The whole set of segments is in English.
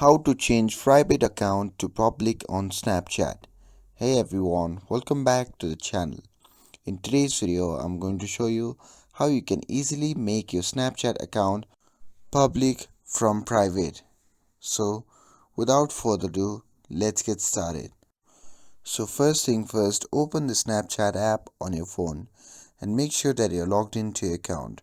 How to change private account to public on Snapchat. Hey everyone, welcome back to the channel. In today's video, I'm going to show you how you can easily make your Snapchat account public from private. So, without further ado, let's get started. So first thing first, open the Snapchat app on your phone and make sure that you're logged into your account.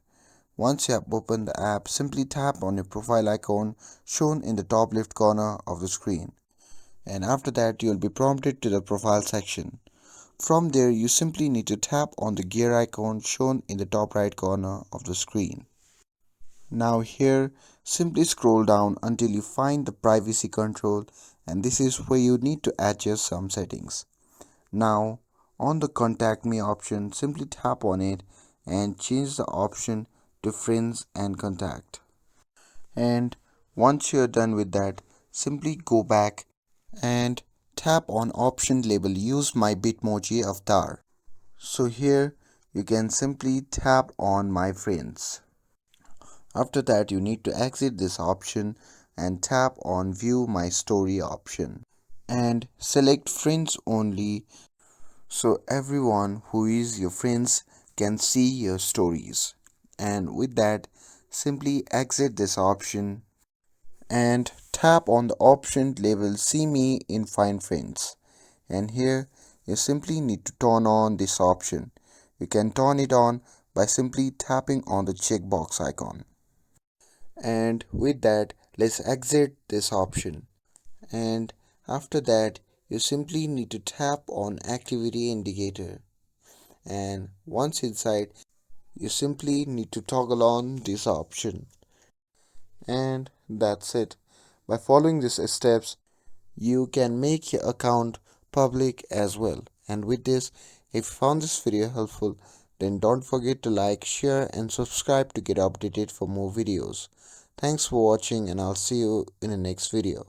Once you have opened the app, simply tap on your profile icon shown in the top left corner of the screen. And after that, you'll be prompted to the profile section. From there, you simply need to tap on the gear icon shown in the top right corner of the screen. Now here, simply scroll down until you find the privacy control, and this is where you need to adjust some settings. Now, on the contact me option, simply tap on it and change the option to friends and contact. And once you're done with that, simply go back and tap on option label use my Bitmoji Avatar. So here you can simply tap on my friends. After that, you need to exit this option and tap on view my story option and select friends only, so everyone who is your friends can see your stories. And with that, simply exit this option and tap on the option labeled see me in find friends. And here you simply need to turn on this option. You can turn it on by simply tapping on the checkbox icon. And with that, let's exit this option. And after that, you simply need to tap on activity indicator. And once inside, you simply need to toggle on this option. And that's it. By following these steps, you can make your account public as well. And with this, if you found this video helpful, then don't forget to like, share and subscribe to get updated for more videos. Thanks for watching, and I'll see you in the next video.